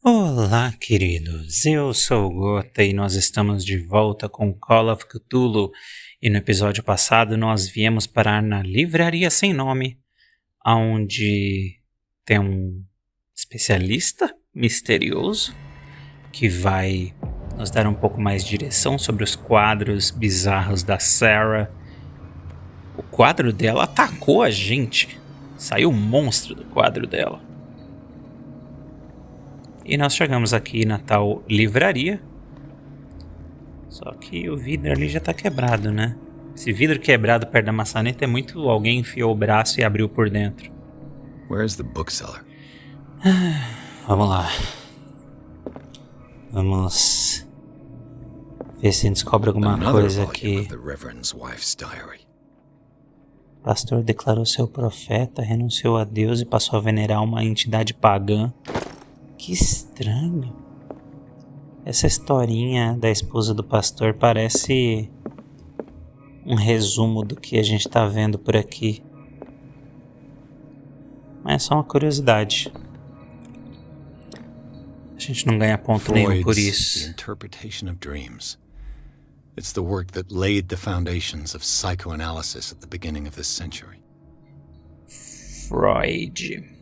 Olá, queridos. Eu sou o Gota e nós estamos de volta com Call of Cthulhu. E no episódio passado nós viemos parar na livraria sem nome, onde tem um especialista misterioso que vai nos dar um pouco mais de direção sobre os quadros bizarros da Sarah. O quadro dela atacou a gente. Saiu um monstro do quadro dela. E nós chegamos aqui na tal livraria. Só que o vidro ali já tá quebrado, né? Esse vidro quebrado perto da maçaneta é muito... Alguém enfiou o braço e abriu por dentro. Where's the bookseller? Vamos lá. Vamos ver se a gente descobre alguma coisa aqui. O pastor declarou ser profeta, renunciou a Deus e passou a venerar uma entidade pagã. Que estranho. Essa historinha da esposa do pastor parece um resumo do que a gente tá vendo por aqui. Mas é só uma curiosidade. A gente não ganha ponto nenhum por isso. The interpretation of dreams. It's the work that laid the foundations of psychoanalysis at the beginning of this century. Freud.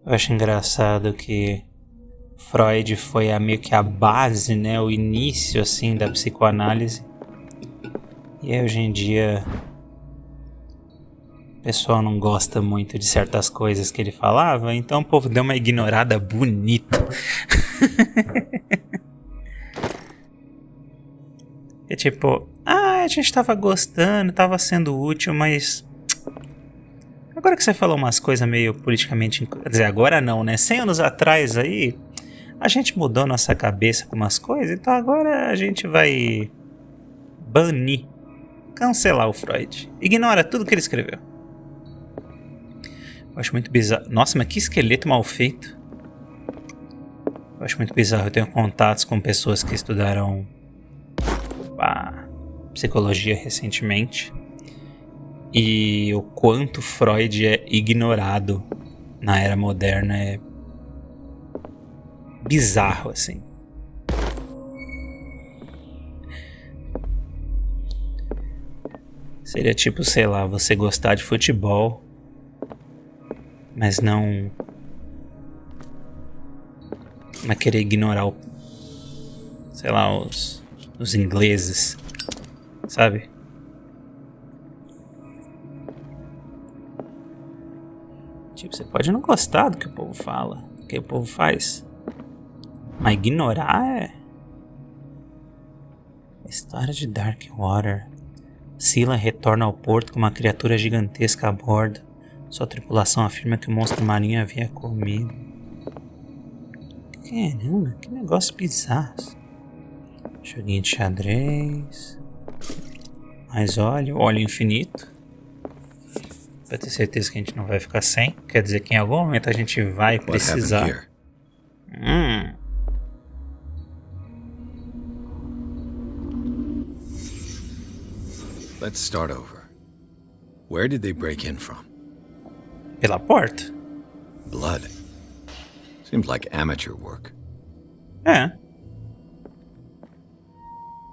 Eu acho engraçado que Freud foi meio que a base, né, o início assim da psicoanálise. E aí, hoje em dia o pessoal não gosta muito de certas coisas que ele falava, então o povo deu uma ignorada bonita. É tipo, a gente tava gostando, tava sendo útil, mas agora que você falou umas coisas meio politicamente... Quer dizer, agora não, né? 100 anos atrás aí, a gente mudou nossa cabeça com umas coisas, então agora a gente vai banir, cancelar o Freud. Ignora tudo que ele escreveu. Eu acho muito bizarro. Nossa, mas que esqueleto mal feito. Eu acho muito bizarro. Eu tenho contatos com pessoas que estudaram psicologia recentemente. E o quanto Freud é ignorado na era moderna é bizarro, assim. Seria tipo, sei lá, você gostar de futebol, mas não querer ignorar sei lá, os ingleses, sabe? Tipo, você pode não gostar do que o povo fala, do que o povo faz, mas ignorar é... A história de Darkwater. Scylla retorna ao porto com uma criatura gigantesca a bordo. Sua tripulação afirma que o monstro marinho havia comido. Caramba, que negócio bizarro. Joguinho de xadrez. Mais óleo infinito. Pra ter certeza que a gente não vai ficar sem. Quer dizer que em algum momento a gente vai precisar. Let's start over. Where did they break in from? Pela porta. Blood. Seems like amateur work. É.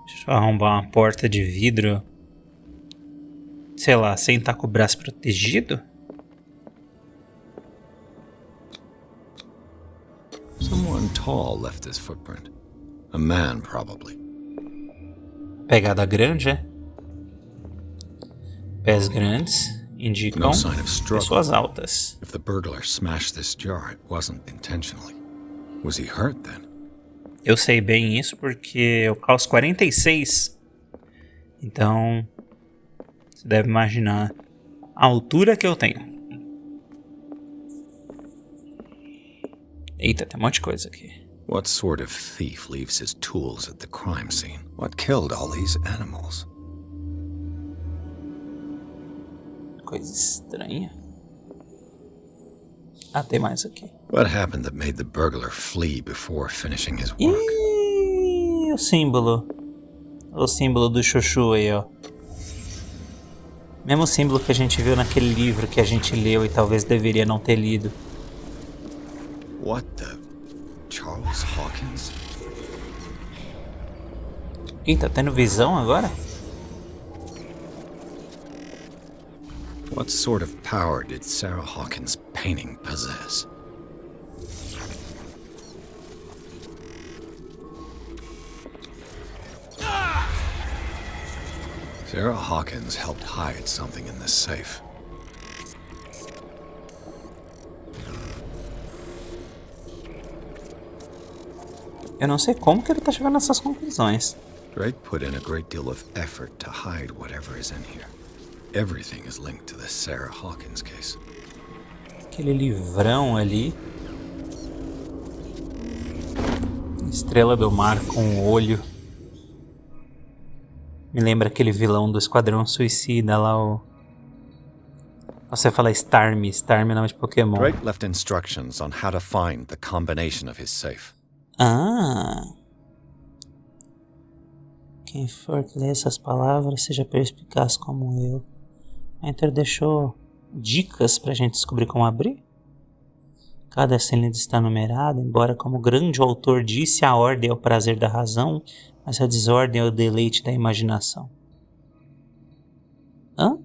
Deixa eu arrombar uma porta de vidro. Sei lá, sem estar com o braço protegido? Someone tall left this footprint. A man, probably. Pegada grande, é? Pés grandes indicam pessoas altas. If the burglar smashed this jar, it wasn't intentionally. Was he hurt then? Eu sei bem isso porque eu calço 46. Então, você deve imaginar a altura que eu tenho. Eita, tem um monte de coisa aqui. What sort of thief leaves his tools at the crime scene? What killed all these animals? Coisa estranha. Tem mais aqui. What happened that made the burglar flee before finishing his work? O símbolo. O símbolo do chuchu aí, ó. Mesmo símbolo que a gente viu naquele livro que a gente leu e talvez deveria não ter lido. What the... Charles Hawkins? Ih, tá tendo visão agora? What sort of power did Sarah Hawkins' painting possess? Sarah Hawkins helped hide something in this safe. Eu não sei como que ele tá chegando nessas conclusões. Drake put in a great deal of effort to hide whatever is in here. Everything is linked to the Sarah Hawkins case. Aquele livrão ali. Estrela do Mar com um olho. Me lembra aquele vilão do Esquadrão Suicida lá, o... Você fala Starmie é nome de Pokémon. Drake left instructions on how to find the combination of his safe. Ah. Quem for que lê essas palavras seja perspicaz como eu. A Enter deixou dicas pra gente descobrir como abrir. Cada cilindro está numerado, embora como o grande autor disse, a ordem é o prazer da razão, mas a desordem é o deleite da imaginação. Hã?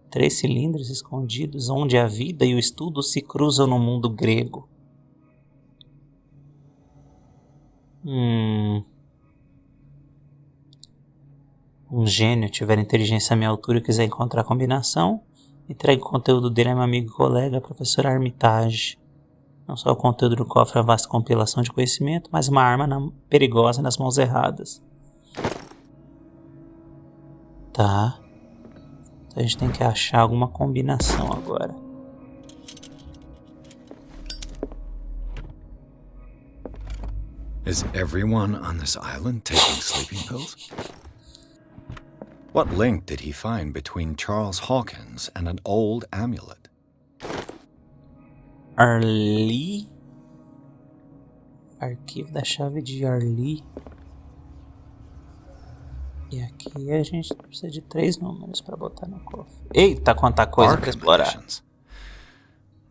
3 cilindros escondidos onde a vida e o estudo se cruzam no mundo grego. Um gênio tiver inteligência à minha altura e quiser encontrar a combinação, entregue o conteúdo dele a meu amigo e colega, professor Armitage. Não só o conteúdo do cofre é uma vasta compilação de conhecimento, mas uma arma perigosa nas mãos erradas. Tá. Então a gente tem que achar alguma combinação agora. Is everyone on this island taking sleeping pills? What link did he find between Charles Hawkins and an old amulet? Arlie? Arquivo da chave de Arlie. E aqui a gente precisa de 3 números para botar no cofre. Eita, quanta coisa para explorar. Editions.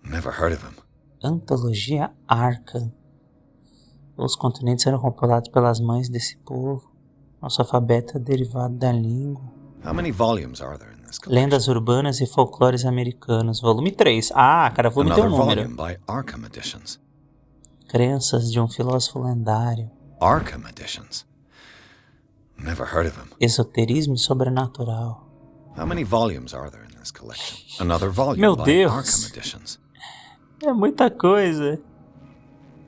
Never heard of him. Antologia Arkham. Os continentes eram compilados pelas mães desse povo. Nosso alfabeto é derivado da língua. How many volumes are there in this collection? Lendas urbanas e folclores americanos. Volume 3. Ah, cada volume tem um Another número. volume by Arkham Editions. Crenças de um filósofo lendário. Arkham Editions. Never heard of him. Esoterismo e sobrenatural. How many volumes are there in this collection? Another volume Meu by Deus. Arkham Editions. É muita coisa.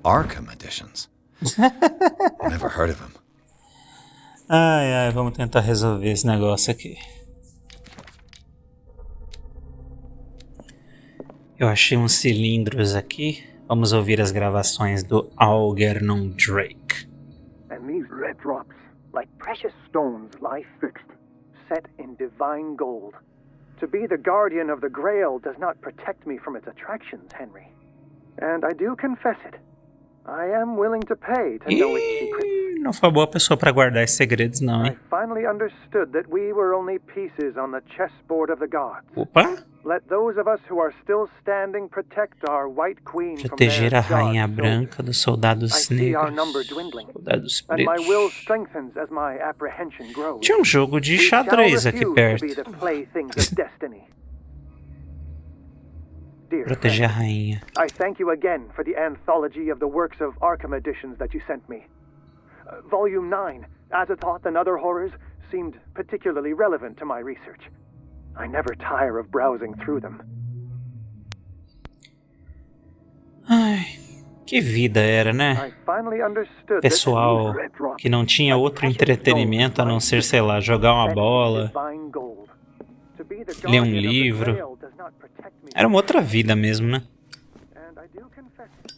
Arkham Editions. Never heard of him. Ai, vamos tentar resolver esse negócio aqui. Eu achei uns cilindros aqui. Vamos ouvir as gravações do Algernon Drake. And these red drops, like precious stones, lie fixed, set in divine gold. To be the guardian of the Grail does not protect me from its attractions, Henry. And I do confess it. I am willing to pay to know its secrets. Não foi boa pessoa para guardar esses segredos, não, I hein? finally understood that we were only pieces on the chessboard of the gods. Opa! Let those of us who are still standing protect our white queen from Proteger their a rainha god branca dos soldados I see our number negros. dwindling, Soldados and my will pretos. strengthens as my apprehension grows. Tinha um jogo de We shall xadrez aqui refuse perto. to be the playthings of destiny. Dear Proteger a friend, rainha. I thank you again for the anthology of the works of Arkham editions that you sent me. Volume 9, Azathoth and Other Horrors, seemed particularly relevant to my research. I never tire of browsing through them. Ai, que vida era, né? I finally understood that Pessoal these red drops, que não tinha like outro precious entretenimento a não stones, ser, sei lá, jogar uma set in bola, divine gold. To be the ler um guardian of the livro. Grail does not protect me Era uma outra vida mesmo, né? and I do confess it.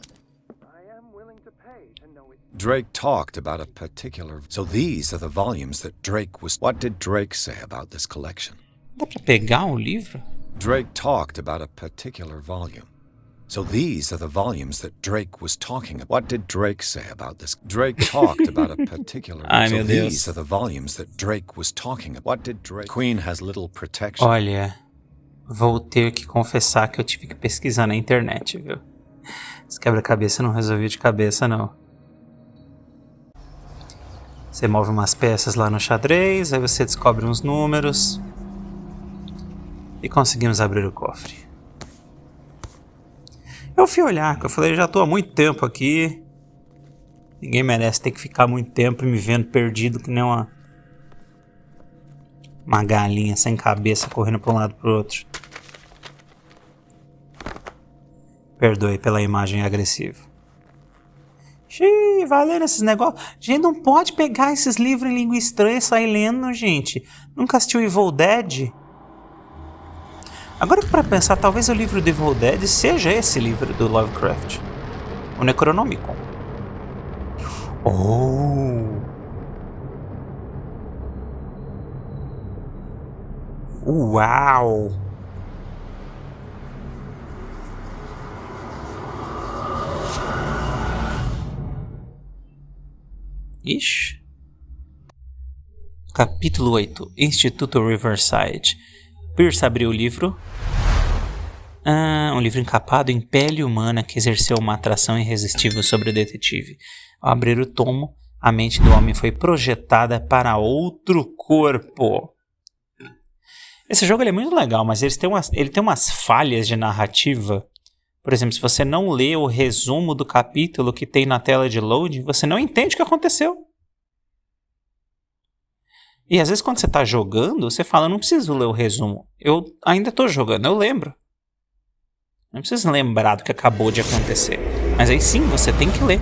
I am willing to pay to know it. Drake talked about a particular... So these are the volumes that Drake was... What did Drake say about this collection? Dá pra pegar um livro? Drake talked about a particular volume. So these are the volumes that Drake was talking about. What did Drake say about this? Drake talked about a particular... Ai, so meu these Deus. are the volumes that Drake was talking about. What did Drake... Queen has little protection. Olha, vou ter que confessar que eu tive que pesquisar na internet, viu? Esse quebra-cabeça não resolvi de cabeça, não. Você move umas peças lá no xadrez, aí você descobre uns números. E conseguimos abrir o cofre. Eu fui olhar, eu falei, já tô há muito tempo aqui. Ninguém merece ter que ficar muito tempo me vendo perdido que nem uma galinha sem cabeça correndo para um lado para o outro. Perdoe pela imagem agressiva. Xiii, vai lendo esses negócios. Gente, não pode pegar esses livros em língua estranha e sair lendo, gente. Nunca assistiu Evil Dead? Agora que para pensar, talvez o livro do Evil Dead seja esse livro do Lovecraft. O Necronomicon. Oh! Uau! Ixi. Capítulo 8. Instituto Riverside. Pierce abriu o livro. Um livro encapado em pele humana que exerceu uma atração irresistível sobre o detetive. Ao abrir o tomo, a mente do homem foi projetada para outro corpo. Esse jogo ele é muito legal, mas ele tem umas falhas de narrativa. Por exemplo, se você não lê o resumo do capítulo que tem na tela de loading, você não entende o que aconteceu. E às vezes quando você está jogando, você fala, não preciso ler o resumo. Eu ainda estou jogando, eu lembro. Não preciso lembrar do que acabou de acontecer. Mas aí sim, você tem que ler.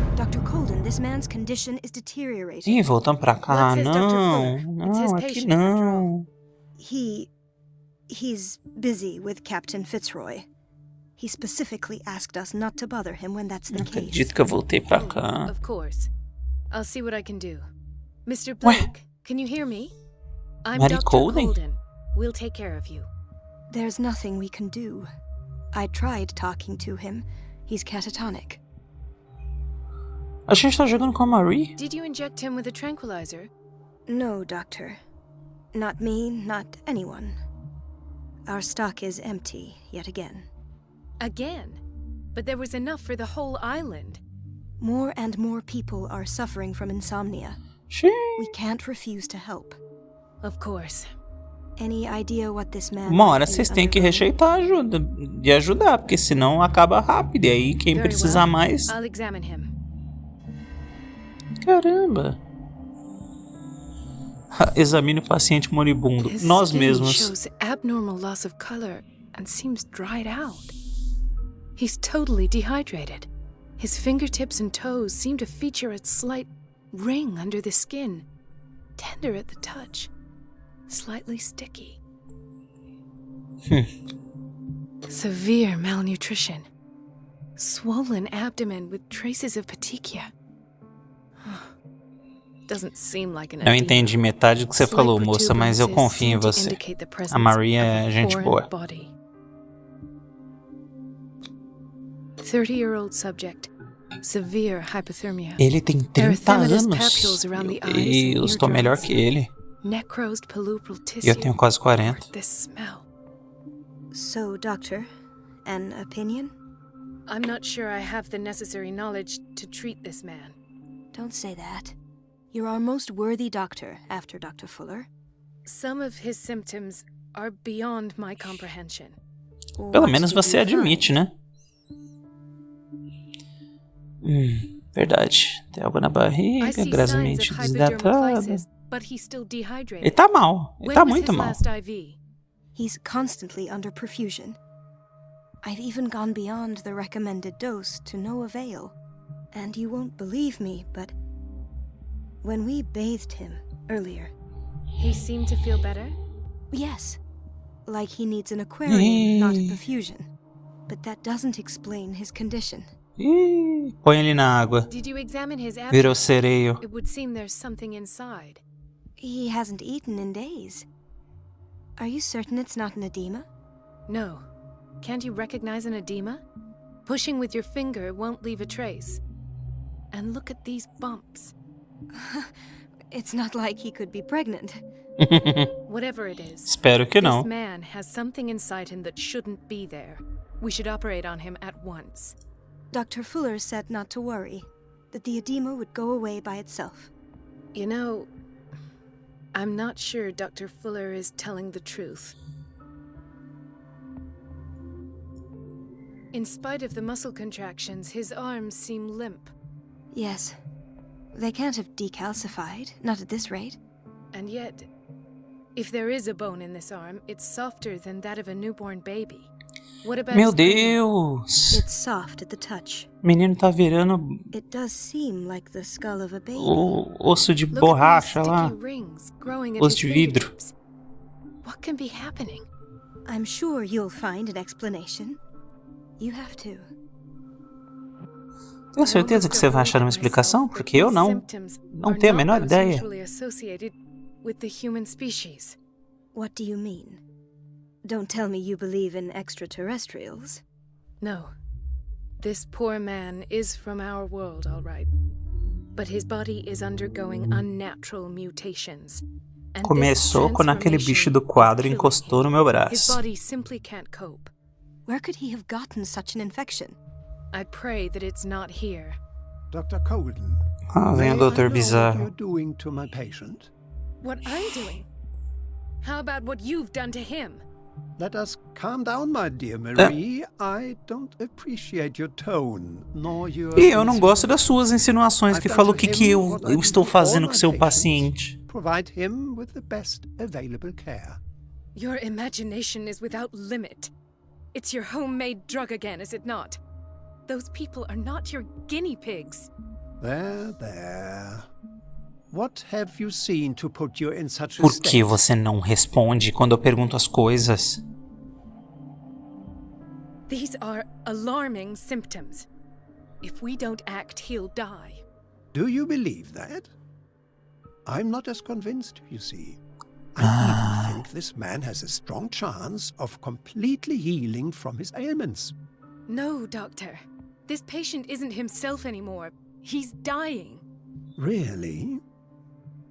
Ih, voltamos pra cá. Não, aqui não. He's busy with Captain Fitzroy. He specifically asked us not to bother him when that's the Não case. acredito que eu voltei pra cá. Of course. I'll see what I can do. Mr. Blake, can you hear me? I'm Mary Dr. Colden? Colden. We'll take care of you. There's nothing we can do. I tried talking to him. He's catatonic. A gente tá jogando com a Marie? Did you inject him with a tranquilizer? No, Doctor. Not me, not anyone. Our stock is empty, yet again. Again? But there was enough for the whole island. More and more people are suffering from insomnia. We can't refuse to help. Of course. Any idea what this man... Uma hora vocês têm que rejeitar a ajuda e ajudar, porque senão acaba rápido. E aí quem Very precisar well. mais... I'll examine him. Caramba. Examine o paciente moribundo. His Nós skin mesmos. shows abnormal loss of color and seems dried out. He's totally dehydrated. His fingertips and toes seem to feature a slight ring under the skin, tender at the touch, slightly sticky. Severe malnutrition. Swollen abdomen with traces of petechia. Doesn't seem like an Eu entendi metade do que você falou, moça, mas eu confio em você. A Maria é gente boa. 30-year-old subject. Severe hypothermia. Ele tem 30 anos. E eu estou melhor que ele. Necrosed palpebral E tissue. eu tenho quase 40. This smell. So, Doctor, an opinion? I'm not sure I have the necessary knowledge to treat this man. Don't say that. You're our most worthy doctor after Dr. Fuller. Some of his symptoms are beyond my comprehension. Pelo menos você admite, né? Verdade. Tem algo na barriga, I see gravemente signs of desidratado. hypodermolysis, but he's still dehydrated. Ele tá mal. Ele When tá was muito his mal. last IV? He's constantly under perfusion. I've even gone beyond the recommended dose to no avail. And you won't believe me, but when we bathed him earlier... He seemed to feel better? Yes. Like he needs an aquarium, not a perfusion. But that doesn't explain his condition. Ih, põe ele na água. Did you examine his abdomen? Virou sereio. It would seem there's something inside. He hasn't eaten in days. Are you certain it's not an edema? No. Can't you recognize an edema? Pushing with your finger won't leave a trace. And look at these bumps. It's not like he could be pregnant. Whatever it is, Espero que não. this man has something inside him that shouldn't be there. We should operate on him at once. Dr. Fuller said not to worry, that the edema would go away by itself. You know, I'm not sure Dr. Fuller is telling the truth. In spite of the muscle contractions, his arms seem limp. Yes. They can't have decalcified, not at this rate. And yet, if there is a bone in this arm, it's softer than that of a newborn baby. What about Meu his brain? Deus! It's soft at the touch. O menino tá virando It does seem like the skull of a baby. o osso de Look at borracha these lá. sticky rings growing at Osso his de vidro. fingertips. What can be happening? I'm sure you'll find an explanation. You have to. Tenho certeza que você vai achar uma explicação, porque eu não tenho a menor ideia. With the human species. What do you mean? Don't tell me you believe in extraterrestrials. No. This poor man is from our world, all right. But his body is undergoing unnatural mutations. And Começou quando aquele bicho do quadro encostou no meu His braço. body simply can't cope. Where could he have gotten such an infection? I pray that it's not here. Dr. Colden, Ah, vem o Doutor what you're Bizarro. doing to my patient? What I'm doing? How about what you've done to him? Let us calm down, my dear Marie. I don't appreciate your tone, nor your... E eu não gosto das suas insinuações que falou que eu estou fazendo com seu paciente. Provide him with the best available care. Your imagination is without limit. It's your homemade drug again, is it not? Those people are not your guinea pigs. There. What have you seen to put you in such a Por state? que você não responde quando eu pergunto as coisas? These are alarming symptoms. If we don't act, he'll die. Do you believe that? I'm not as convinced, you see. I even think this man has a strong chance of completely healing from his ailments. No, Doctor. This patient isn't himself anymore. He's dying. Really?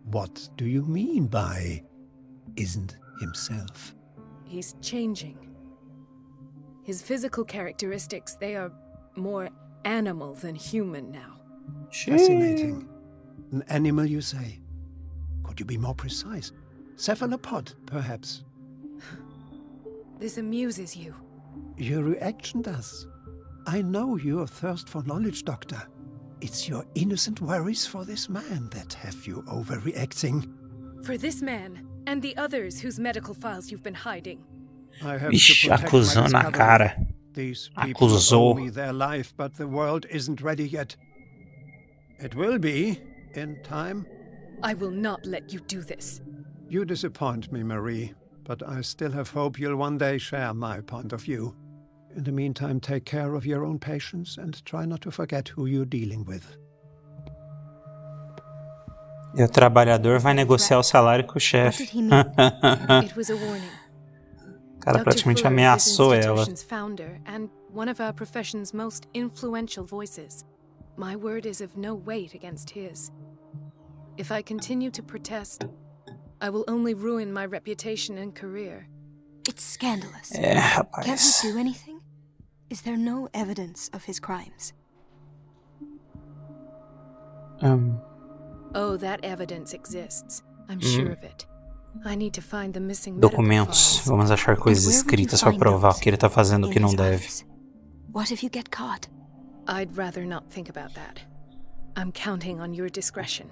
What do you mean by isn't himself? He's changing. His physical characteristics, they are more animal than human now. Fascinating. An animal, you say? Could you be more precise? Cephalopod, perhaps? This amuses you. Your reaction does. I know your thirst for knowledge, Doctor. It's your innocent worries for this man that have you overreacting. For this man, and the others whose medical files you've been hiding. I have Ixi, to protect acusou my na discovery. cara. These people Acusou. owe me their life, but the world isn't ready yet. It will be, in time. I will not let you do this. You disappoint me, Marie, but I still have hope you'll one day share my point of view. In the meantime, take care of your own patients and try not to forget who you're dealing with. E o trabalhador vai negociar o salário com o What chefe. did he mean? It was a warning. O cara Dr. praticamente Fuller ameaçou is this ela. institution's founder and one of our profession's most influential voices. My word is of no weight against his. If I continue to protest, I will only ruin my reputation and career. It's scandalous. É, Can't rapaz. he do anything? Is there no evidence of his crimes? Oh, that evidence exists. I'm sure of it. I need to find the missing medical Documentos. files. Vamos achar coisas And where would you escritas pra find provar those? que ele tá fazendo o In que não his deve. office? What if you get caught? I'd rather not think about that. I'm counting on your discretion.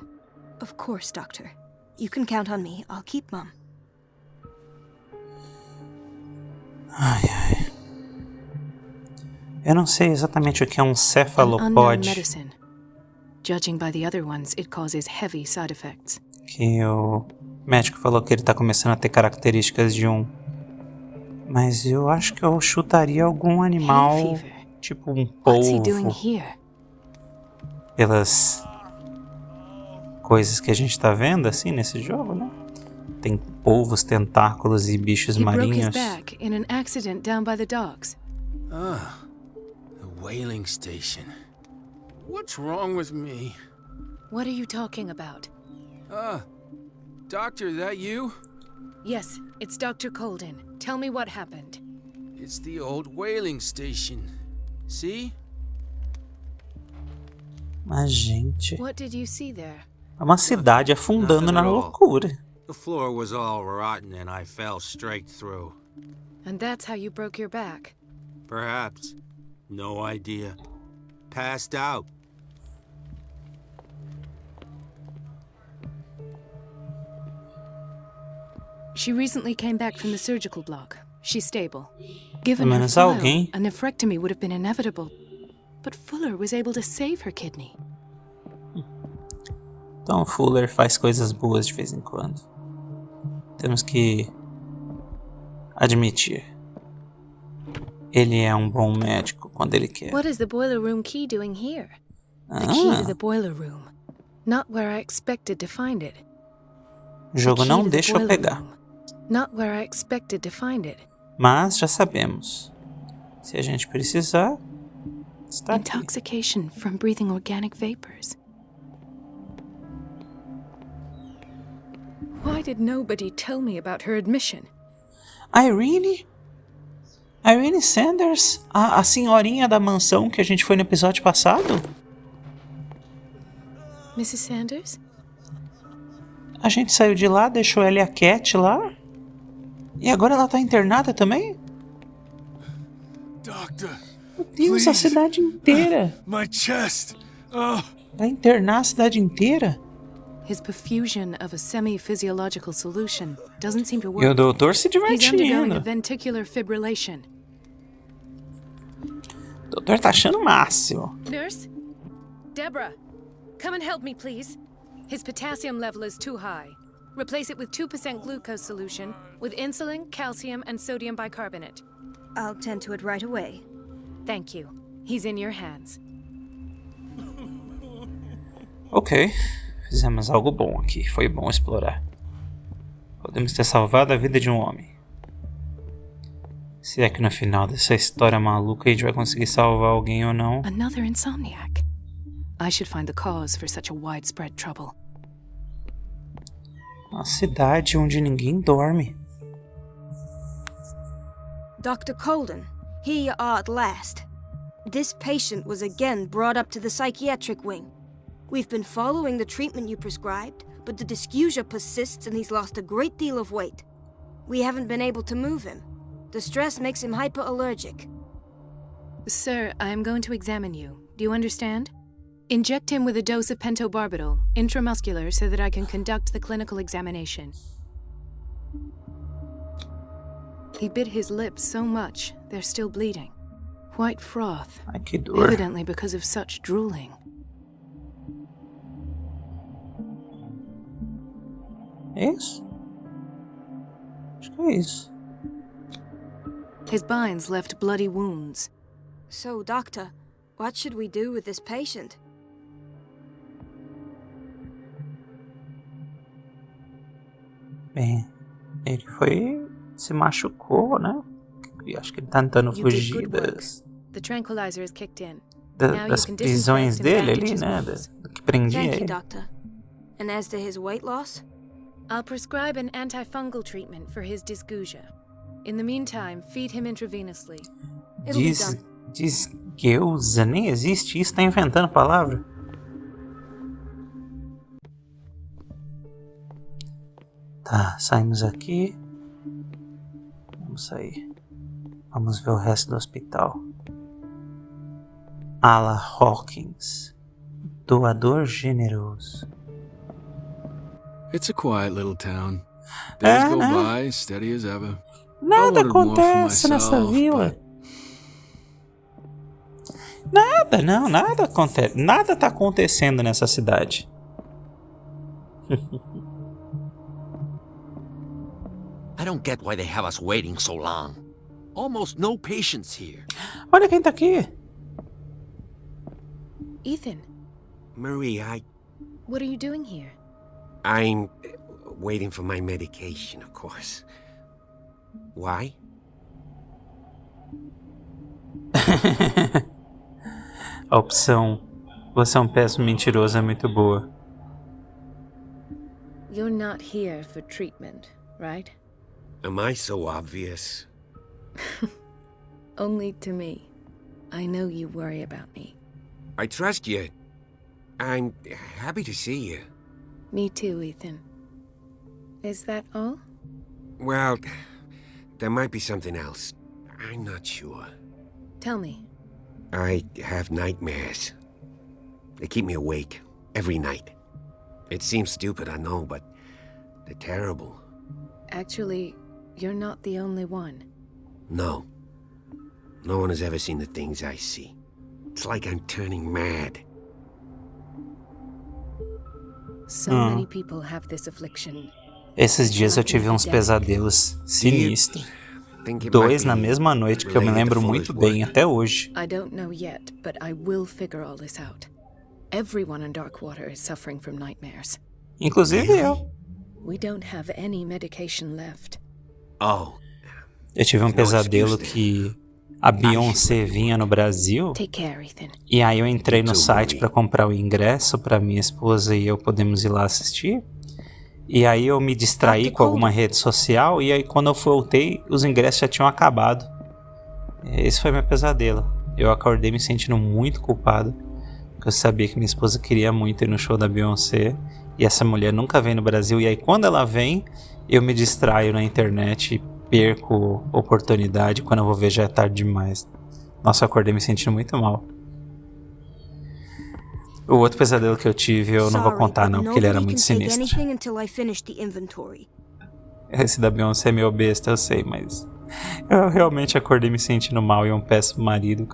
Of course, Doctor. You can count on me. I'll keep mum. Ai, ai. Eu não sei exatamente o que é um An unknown cefalopode. medicine. Judging by the other ones, it causes heavy side effects. Que o médico falou que ele tá começando a ter características de um. Mas eu acho que eu chutaria algum animal, Hay fever. tipo um What's he doing polvo, here? pelas coisas que a gente tá vendo assim nesse jogo, né? Tem polvos, tentáculos e bichos He broke his marinhos. back in an accident down by the docks. Ah, a whaling station. What's wrong with me? What are you talking about? Doctor, that you? Yes, it's Dr. Colden. Tell me what happened. It's the old whaling station. See? Mas, gente, What did you see there? é uma cidade afundando na loucura. The floor was all rotten and I fell straight through. And that's how you broke your back. Perhaps. No idea. Passed out. She recently came back from the surgical block. She's stable. Given Pelo her menos file, alguém. a nephrectomy would have been inevitable. But Fuller was able to save her kidney. Então Fuller faz coisas boas de vez em quando. Temos que admitir. Ele é um bom médico quando ele quer. What is the boiler room key doing here? The key to the boiler room. Not where I expected to find it. O jogo não deixa eu pegar. Not where I expected to find it. Mas já sabemos. Se a gente precisar, está aqui. Intoxication from breathing organic vapors. Why did nobody tell me about her admission? Irene? Irene Sanders? A senhorinha da mansão que a gente foi no episódio passado? Mrs. Sanders? A gente saiu de lá, deixou ela e a Cat lá. E agora ela tá internada também? Doctor, Meu Deus, a cidade inteira. my chest. Oh. Vai internar a cidade inteira? His perfusion of a semi-physiological solution doesn't seem to E o work. doutor se He's undergoing a divertindo. ventricular fibrillation. O doutor tá achando o máximo. Nurse? Deborah, come and help me, please. His potassium level is too high. Replace it with 2% glucose solution with insulin, calcium, and sodium bicarbonate. I'll tend to it right away. Thank you. He's in your hands. Ok, fizemos algo bom aqui. Foi bom explorar. Podemos ter salvado a vida de um homem. Se é que no final dessa história maluca a gente vai conseguir salvar alguém ou não. Another insomniac. I should find the cause for such a widespread trouble. Uma cidade onde ninguém dorme. Dr. Colden, here you are at last. This patient was again brought up to the psychiatric wing. We've been following the treatment you prescribed, but the dysgeusia persists and he's lost a great deal of weight. We haven't been able to move him. The stress makes him hyperallergic. Sir, I am going to examine you. Do you understand? Inject him with a dose of pentobarbital, intramuscular, so that I can conduct the clinical examination. He bit his lips so much, they're still bleeding. White froth, Ai, que dor. evidently because of such drooling. É isso? Acho que é isso. His binds left bloody wounds. So, Doctor, what should we do with this patient? Bem, ele se machucou, né? E acho que ele tá tentando You did fugir good work. das The tranquilizer is kicked in. Now you das can prisões disinfect and dele ali, bandage his né? wounds. Do que prendia Thank you, ele. Doctor. And as to his weight loss? I'll prescribe an antifungal treatment for his dysgeusia. In the meantime, feed him intravenously. It'll be done. Dysgeusia, nem existe isso, tá inventando palavra. Tá, saímos aqui. Vamos sair. Vamos ver o resto do hospital. Ala Hawkins, doador generoso. It's a quiet little town. Days go by, steady as ever. Nada I wanted more for acontece nessa myself, vila. but Nada acontece. Nada tá acontecendo nessa cidade. I don't get why they have us waiting so long. Almost no patients here. Olha quem tá aqui. Ethan, Marie, what are you doing here? I'm waiting for my medication, of course. Why? A opção você é um péssimo mentiroso é muito boa. You're not here for treatment, right? Am I so obvious? Only to me. I know you worry about me. I trust you. I'm happy to see you. Me too, Ethan. Is that all? Well, there might be something else. I'm not sure. Tell me. I have nightmares. They keep me awake every night. It seems stupid, I know, but they're terrible. Actually, you're not the only one. No. No one has ever seen the things I see. It's like I'm turning mad. So many people have this affliction. Esses dias eu tive uns pesadelos sinistros. 2 na mesma noite que eu me lembro muito bem até hoje. I don't know yet, but I will figure all this out. Everyone in Darkwater is suffering from nightmares. Inclusive eu. We don't have any medication left. Oh. Eu tive um pesadelo que a Beyoncé vinha no Brasil. Take care, Ethan. E aí eu entrei no site pra comprar o ingresso pra minha esposa e eu podemos ir lá assistir. E aí eu me distraí com alguma rede social e aí quando eu voltei, os ingressos já tinham acabado. Esse foi meu pesadelo. Eu acordei me sentindo muito culpado, porque eu sabia que minha esposa queria muito ir no show da Beyoncé e essa mulher nunca vem no Brasil. E aí quando ela vem, eu me distraio na internet e perco oportunidade. Quando eu vou ver já é tarde demais. Nossa, eu acordei me sentindo muito mal. O outro pesadelo que eu tive eu não vou contar não, porque ele era muito sinistro. Esse da Beyoncé é meio besta, eu sei, mas eu realmente acordei me sentindo mal e um péssimo marido.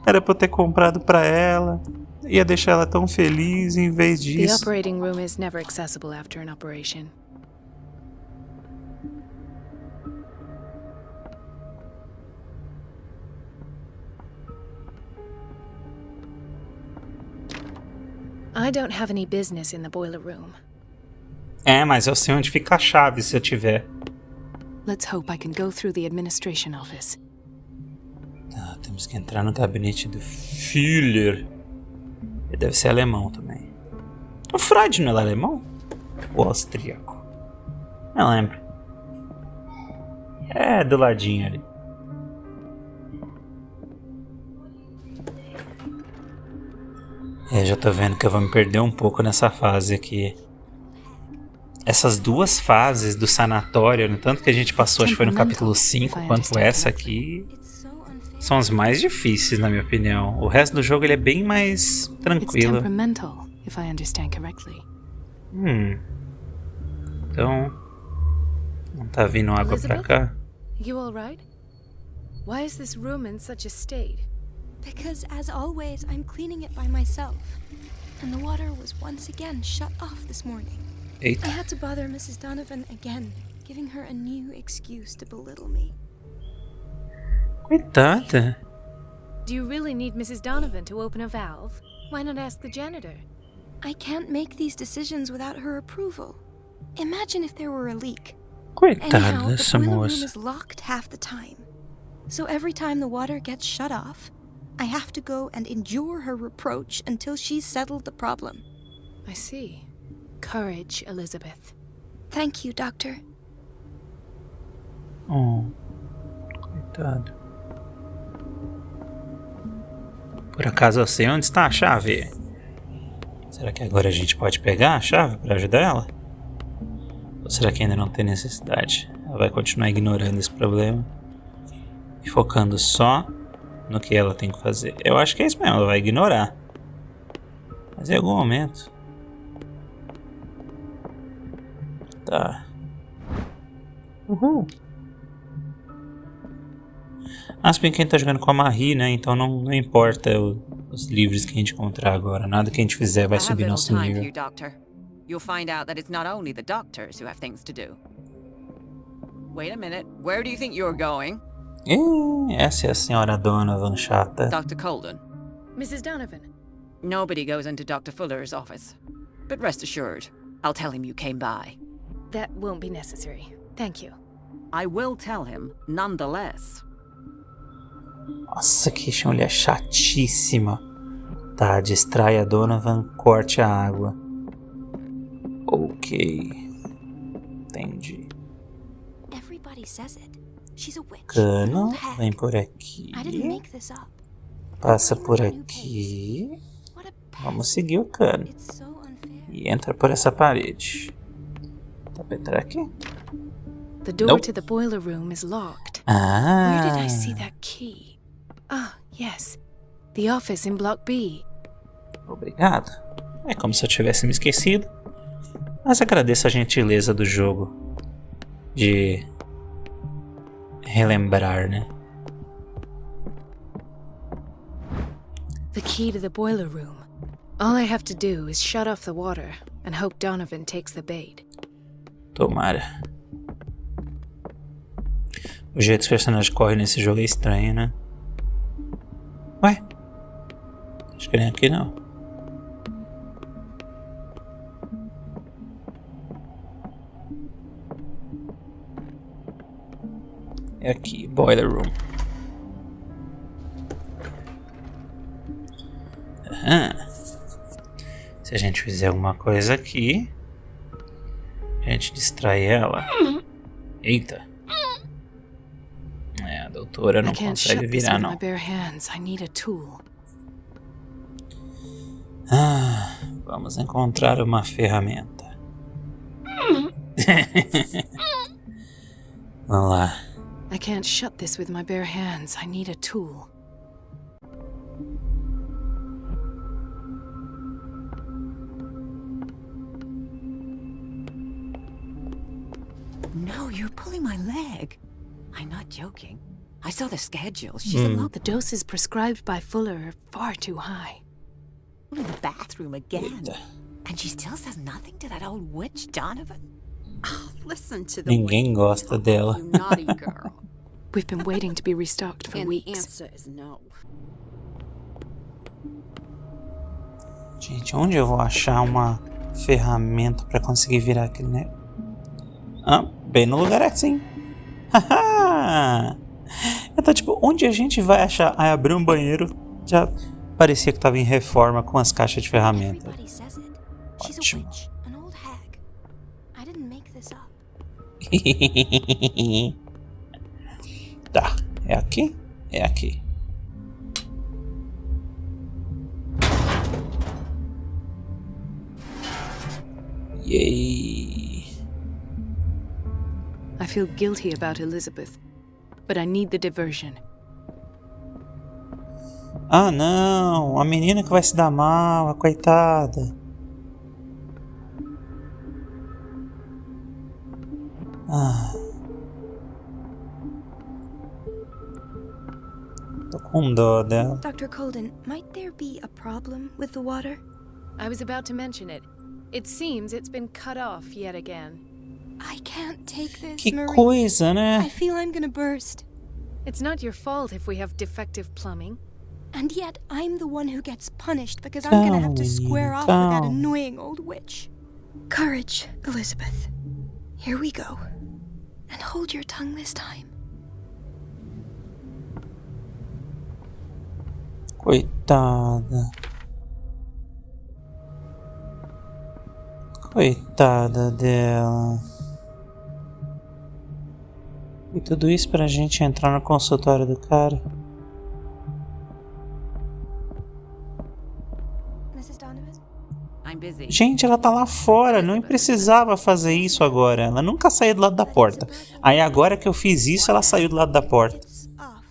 Era pra eu ter comprado pra ela, ia deixar ela tão feliz em vez disso. The operating room is never accessible after an operation. I don't have any business in the boiler room. Mas eu sei onde fica a chave se eu tiver. Let's hope I can go through the administration office. Temos que entrar no gabinete do Führer. Ele deve ser alemão também. O Freud não é alemão? Ou austríaco? Não lembro. É do ladinho ali. Já tô vendo que eu vou me perder um pouco nessa fase aqui. Essas 2 fases do sanatório, no tanto que a gente passou, acho que foi no capítulo 5, quanto essa aqui, são as mais difíceis, na minha opinião. O resto do jogo ele é bem mais tranquilo. Então, não tá vindo água pra cá? You all right? Why is this room in such a state? Because, as always, I'm cleaning it by myself. And the water was once again shut off this morning. Eita. I had to bother Mrs. Donovan again, giving her a new excuse to belittle me. Coitada. Do you really need Mrs. Donovan to open a valve? Why not ask the janitor? I can't make these decisions without her approval. Imagine if there were a leak. Coitada Anyhow, the dessa boiler room moça. is locked half the time. So every time the water gets shut off, I have to go and endure her reproach until she's settled the problem. I see. Courage, Elizabeth. Thank you, Doctor. Oh, coitado. Por acaso eu sei onde está a chave? Será que agora a gente pode pegar a chave para ajudar ela? Ou será que ainda não tem necessidade? Ela vai continuar ignorando esse problema e focando só no que ela tem que fazer. Eu acho que é isso mesmo, ela vai ignorar. Mas em algum momento... Tá. Uhul. Se bem que a gente tá jogando com a Marie, né? Então não importa os livros que a gente encontrar agora. Nada que a gente fizer vai subir nosso nível. You'll find out that it's not only the doctors who have things to do. Wait a minute, where do you think you're going? Essa é a senhora Donovan chata. Dr. Colden. Mrs. Donovan. Nobody goes into Dr. Fuller's office. But rest assured, I'll tell him you came by. That won't be necessary. Thank you. I will tell him, nonetheless. Nossa, que mulher chatíssima. Tá, distrai a Donovan, corte a água. Ok. Entendi. Everybody says it. She's a witch. Cano, vem por aqui. I didn't make this up. Passa por aqui. What a Vamos seguir o cano. It's so unfair. E entra por essa parede. Tá pra entrar aqui? The door Nope. to the boiler room is locked. Where did I see Ah, that key? Ah, yes. The office in Block B. obrigado. É como se eu tivesse me esquecido. Mas agradeço a gentileza do jogo de relembrar, né? The key to the boiler room. All I have to do is shut off the water and hope Donovan takes the bait. Tomara. O jeito que os personagens correm nesse jogo é estranho, né? Ué? Acho que nem aqui não. É aqui, boiler room. Aham. Se a gente fizer alguma coisa aqui, a gente distrai ela. Eita. É, a doutora não I can't consegue shut this virar, with não. my bare hands. I need a tool. Ah, vamos encontrar uma ferramenta. Vamos lá. I can't shut this with my bare hands. I need a tool. No, you're pulling my leg. I'm not joking. I saw the schedule. She's a lot. The doses prescribed by Fuller are far too high. In the bathroom again. Eita. And she still says nothing to that old witch, Donovan? Oh, listen to the Ninguém way gosta you dela. talk, you naughty girl. We've been waiting to be restocked for And the weeks. answer is no. Gente, onde eu vou achar uma ferramenta pra conseguir virar aquele, né? Ah, bem no lugar assim. Haha! Então, tipo, onde a gente vai achar? Aí abriu um banheiro, já parecia que tava em reforma com as caixas de ferramenta. Everybody says it. She's a Ótimo. witch, an old hag. I didn't make this up. Tá, é aqui? É aqui. Yay! I feel guilty about Elizabeth, but I need the diversion. Ah, não! A menina que vai se dar mal, a coitada. Ah. Tô com dó dela. Dr. Colden, might there be a problem with the water? I was about to mention it. It seems it's been cut off yet again. I can't take this, Que Marie. coisa, né? I feel I'm gonna burst. It's not your fault if we have defective plumbing. And yet, I'm the one who gets punished because I'm gonna have to square off with that annoying old witch. Courage, Elizabeth. Here we go. And hold your tongue this time. Coitada. Coitada dela. E tudo isso pra gente entrar no consultório do cara. Mrs. Donovan? I'm busy. Gente, ela tá lá fora, não precisava fazer isso agora. Ela nunca saiu do lado da porta. Aí agora que eu fiz isso, ela saiu do lado da porta. It's off.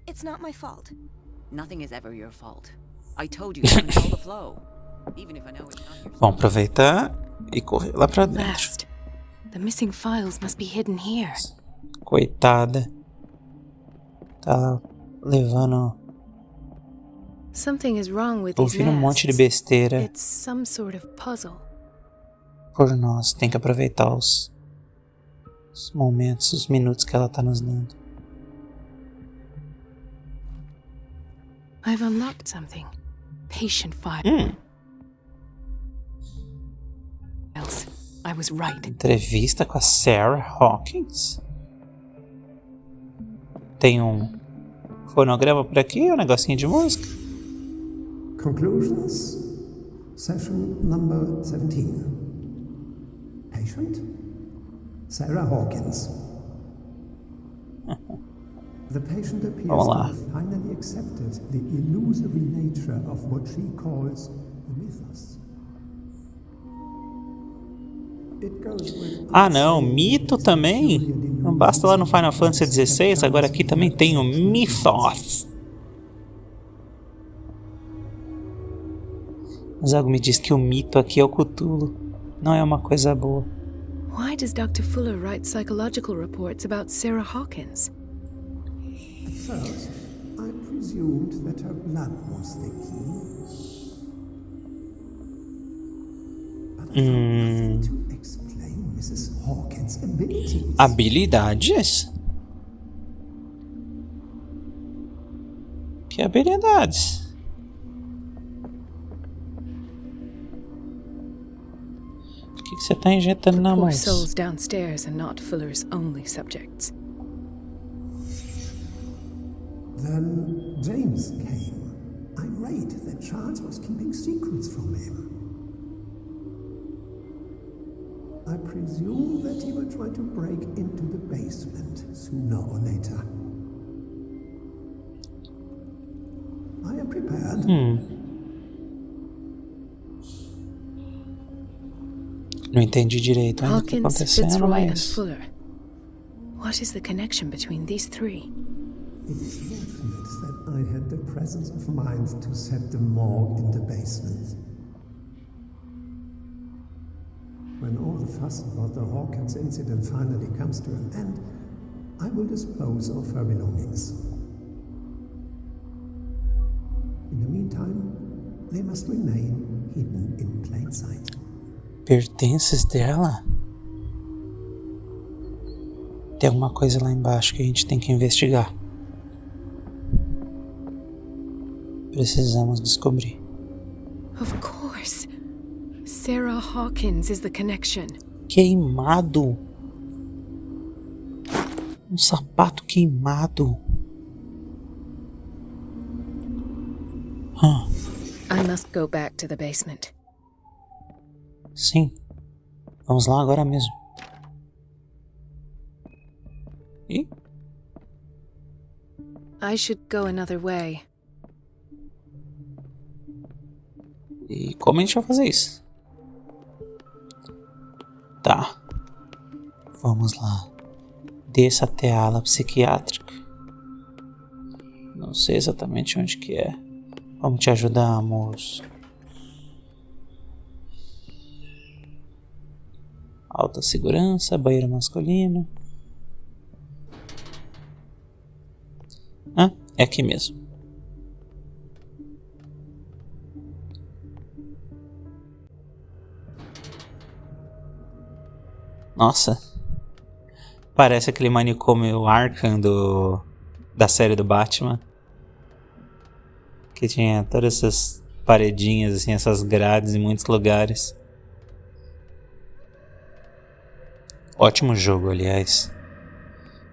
It's not my fault. Nothing is ever your fault. I told you to control the flow. Even if I know it's not your fault. Vamos aproveitar e correr lá pra dentro. Last. The missing files must be hidden here. Coitada. Tá levando... Something is wrong with these ouvindo um monte de masks. besteira It's some sort of puzzle. por nós. Tem que aproveitar os momentos, os minutos que ela tá nos dando. I've unlocked something. Patient files. I was right. Entrevista com a Sarah Hawkins. Tem um fonograma por aqui, um negocinho de música. Conclusions, session number 17. Patient, Sarah Hawkins. The patient appears to have finally accepted the illusory nature of what she calls the mythos. Ah não, mito também? Não basta lá no Final Fantasy XVI, agora aqui também tem o mythos. Mas algo me diz que o mito aqui é o Cthulhu. Não é uma coisa boa. Why does Dr. Fuller write psychological reports about Sarah Hawkins? At first, I presumed that her blood was the key. But I found nothing to explain Mrs. Hawkins' abilities. Habilidades? Que habilidades? O que você tá injetando na Poor mão? souls downstairs are not Fuller's only subjects. Then James came, irate that Charles was keeping secrets from him. I presume that he will try to break into the basement sooner or later. I am prepared. Não entendi direito ainda o que tá Hawkins, acontecendo, Fitzroy, and mas... Fuller. What is the connection between these three? It is fortunate that I had the presence of mind to set the morgue in the basement. When all the fuss about the Hawkins incident finally comes to an end, I will dispose of her belongings. In the meantime, they must remain hidden in plain sight. Pertences dela? Tem alguma coisa lá embaixo que a gente tem que investigar. Precisamos descobrir. Of course. Sarah Hawkins is the connection. Queimado. Um sapato queimado. I must go back to the basement. Sim. Vamos lá agora mesmo. E? I should go another way. E como a gente vai fazer isso? Tá. Vamos lá. Desça até a ala psiquiátrica. Não sei exatamente onde que é. Vamos te ajudar, moço. Alta segurança, banheiro masculino. Ah, é aqui mesmo. Nossa. Parece aquele manicômio Arkham da série do Batman. Que tinha todas essas paredinhas, assim, essas grades em muitos lugares. Ótimo jogo, aliás.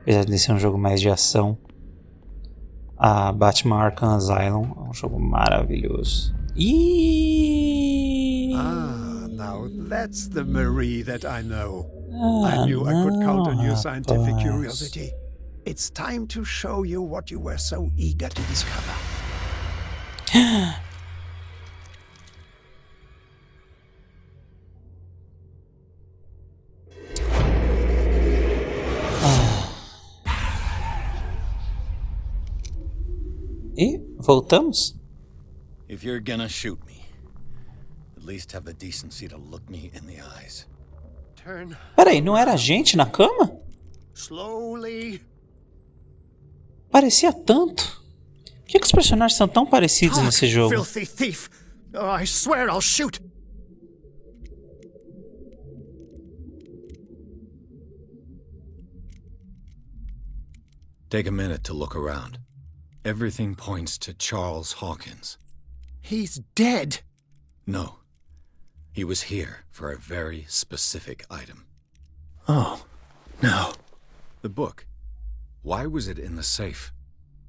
Apesar de ser um jogo mais de ação. A Batman Arkham Asylum é um jogo maravilhoso. Ah, now that's the Marie that I know. I knew I could count on your scientific curiosity. It's time to show you what you were so eager to discover. E voltamos? If you're gonna shoot me, at least have the decency to look me in the eyes. Turn. Peraí, não era gente na cama? Slowly. Parecia tanto. Por que os personagens são tão parecidos nesse jogo? Filthy thief! Oh, I swear I'll shoot. Take a minute to look around. Everything points to Charles Hawkins. He's dead. No. He was here for a very specific item. Oh, no. The book. Why was it in the safe?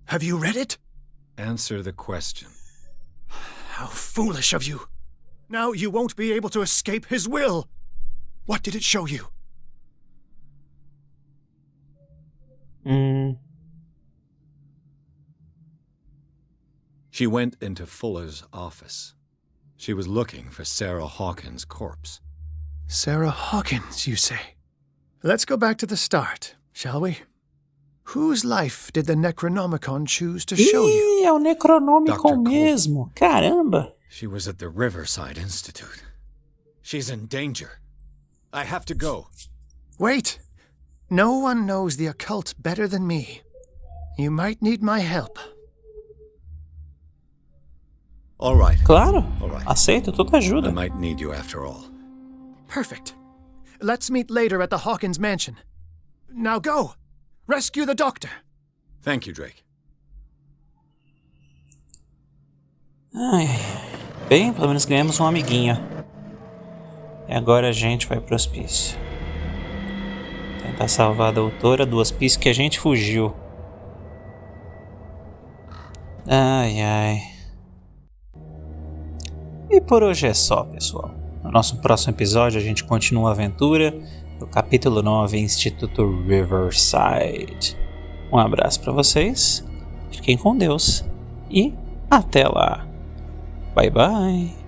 Have you read it? Answer the question. How foolish of you. Now you won't be able to escape his will. What did it show you? She went into Fuller's office. She was looking for Sarah Hawkins' corpse. Sarah Hawkins, you say? Let's go back to the start, shall we? Whose life did the Necronomicon choose to show you? É o Necronomicon Dr. mesmo. Caramba. She was at the Riverside Institute. She's in danger. I have to go. Wait. No one knows the occult better than me. You might need my help. All right. Claro. All right. Aceito toda ajuda. I might need you after all. Perfect. Let's meet later at the Hawkins mansion. Now go. Rescue the doctor. Thank you, Drake. Ai, bem, pelo menos ganhamos um amiguinho. E agora a gente vai pro hospício. Tentar salvar a doutora do hospício que a gente fugiu. Ai, ai. E por hoje é só, pessoal. No nosso próximo episódio a gente continua a aventura do capítulo 9, Instituto Riverside. Um abraço para vocês, fiquem com Deus e até lá. Bye bye.